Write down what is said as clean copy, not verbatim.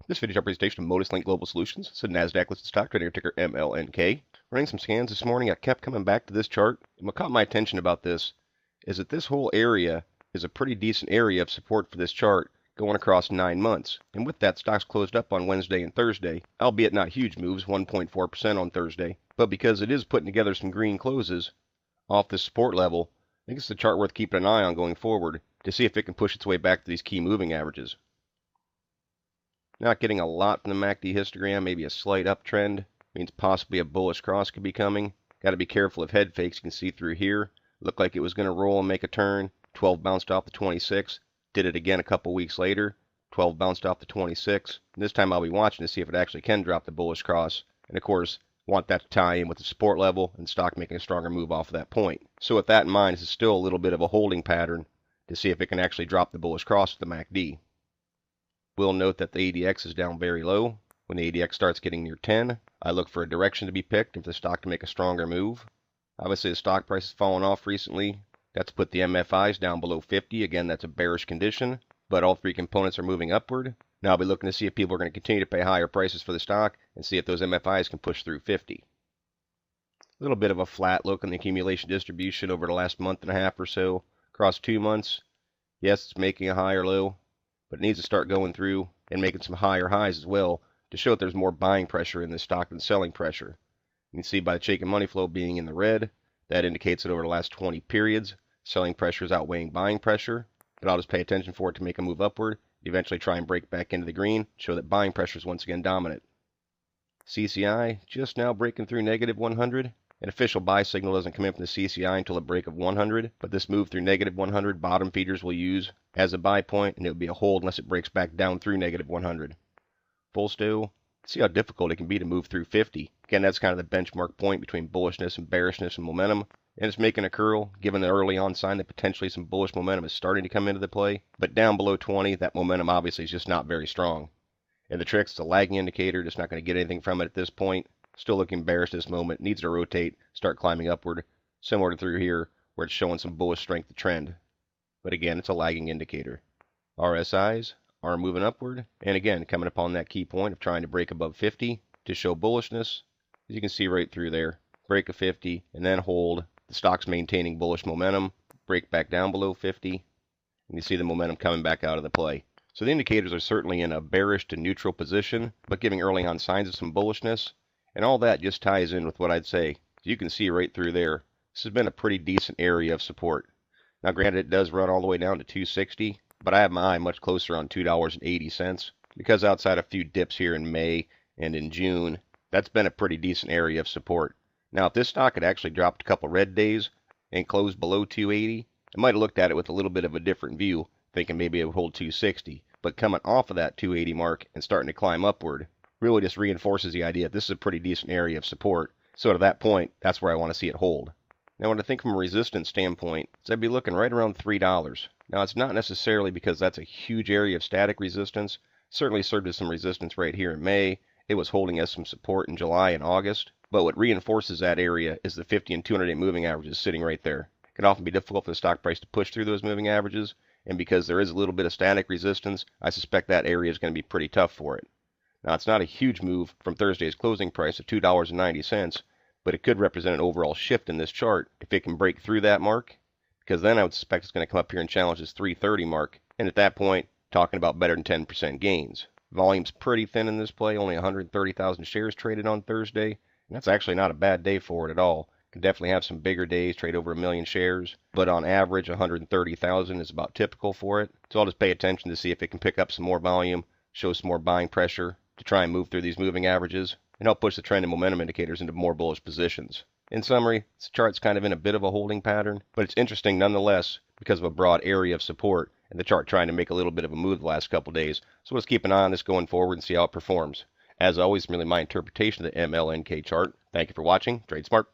This video is a presentation of MLNK Global Solutions. It's a NASDAQ listed stock trading ticker MLNK. Running some scans this morning, I kept coming back to this chart. And what caught my attention about this is that this whole area is a pretty decent area of support for this chart going across 9 months. And with that, stocks closed up on Wednesday and Thursday, albeit not huge moves, 1.4% on Thursday. But because it is putting together some green closes off this support level, I think it's a chart worth keeping an eye on going forward to see if it can push its way back to these key moving averages. Not getting a lot from the MACD histogram, maybe a slight uptrend. Means possibly a bullish cross could be coming. Got to be careful of head fakes. You can see through here. Looked like it was going to roll and make a turn. 12 bounced off the 26. Did it again a couple weeks later. 12 bounced off the 26. And this time I'll be watching to see if it actually can drop the bullish cross. And of course, want that to tie in with the support level and stock making a stronger move off of that point. So with that in mind, this is still a little bit of a holding pattern to see if it can actually drop the bullish cross with the MACD. We'll note that the ADX is down very low. When the ADX starts getting near 10, I look for a direction to be picked and for the stock to make a stronger move. Obviously, the stock price has fallen off recently. That's put the MFIs down below 50. Again, that's a bearish condition, but all three components are moving upward. Now I'll be looking to see if people are going to continue to pay higher prices for the stock and see if those MFIs can push through 50. A little bit of a flat look on the accumulation distribution over the last month and a half or so. Across 2 months, yes, it's making a higher low, but it needs to start going through and making some higher highs as well to show that there's more buying pressure in this stock than selling pressure. You can see by the shake and money flow being in the red, that indicates that over the last 20 periods, selling pressure is outweighing buying pressure. But I'll just pay attention for it to make a move upward, eventually try and break back into the green, show that buying pressure is once again dominant. CCI just now breaking through negative 100. An official buy signal doesn't come in from the CCI until a break of 100, but this move through negative 100, bottom feeders will use as a buy point, and it will be a hold unless it breaks back down through negative 100. Full still, see how difficult it can be to move through 50. Again, that's kind of the benchmark point between bullishness and bearishness and momentum, and it's making a curl, given the early on sign that potentially some bullish momentum is starting to come into the play. But down below 20, that momentum obviously is just not very strong. And the trick's it's a lagging indicator, just not going to get anything from it at this point. Still looking bearish this moment, needs to rotate, start climbing upward, similar to through here, where it's showing some bullish strength to trend. But again, it's a lagging indicator. RSIs are moving upward, and again, coming upon that key point of trying to break above 50 to show bullishness. As you can see right through there, break of 50, and then hold. The stock's maintaining bullish momentum, break back down below 50, and you see the momentum coming back out of the play. So the indicators are certainly in a bearish to neutral position, but giving early on signs of some bullishness. And all that just ties in with what I'd say. You can see right through there, this has been a pretty decent area of support. Now granted, it does run all the way down to 260, but I have my eye much closer on $2.80 because outside a few dips here in May and in June, that's been a pretty decent area of support. Now if this stock had actually dropped a couple red days and closed below 280, I might have looked at it with a little bit of a different view, thinking maybe it would hold 260. But coming off of that 280 mark and starting to climb upward, really just reinforces the idea that this is a pretty decent area of support. So to that point, that's where I want to see it hold. Now when I think from a resistance standpoint, I'd be looking right around $3. Now it's not necessarily because that's a huge area of static resistance. Certainly served as some resistance right here in May. It was holding as some support in July and August. But what reinforces that area is the 50 and 200-day moving averages sitting right there. It can often be difficult for the stock price to push through those moving averages. And because there is a little bit of static resistance, I suspect that area is going to be pretty tough for it. Now, it's not a huge move from Thursday's closing price of $2.90, but it could represent an overall shift in this chart if it can break through that mark, because then I would suspect it's going to come up here and challenge this 330 mark, and at that point, talking about better than 10% gains. Volume's pretty thin in this play, only 130,000 shares traded on Thursday, and that's actually not a bad day for it at all. Can definitely have some bigger days, trade over 1 million shares, but on average, 130,000 is about typical for it. So I'll just pay attention to see if it can pick up some more volume, show some more buying pressure, to try and move through these moving averages and help push the trend and momentum indicators into more bullish positions. In summary, this chart's kind of in a bit of a holding pattern, but it's interesting nonetheless because of a broad area of support and the chart trying to make a little bit of a move the last couple days. So let's keep an eye on this going forward and see how it performs. As always, really my interpretation of the MLNK chart. Thank you for watching. Trade smart.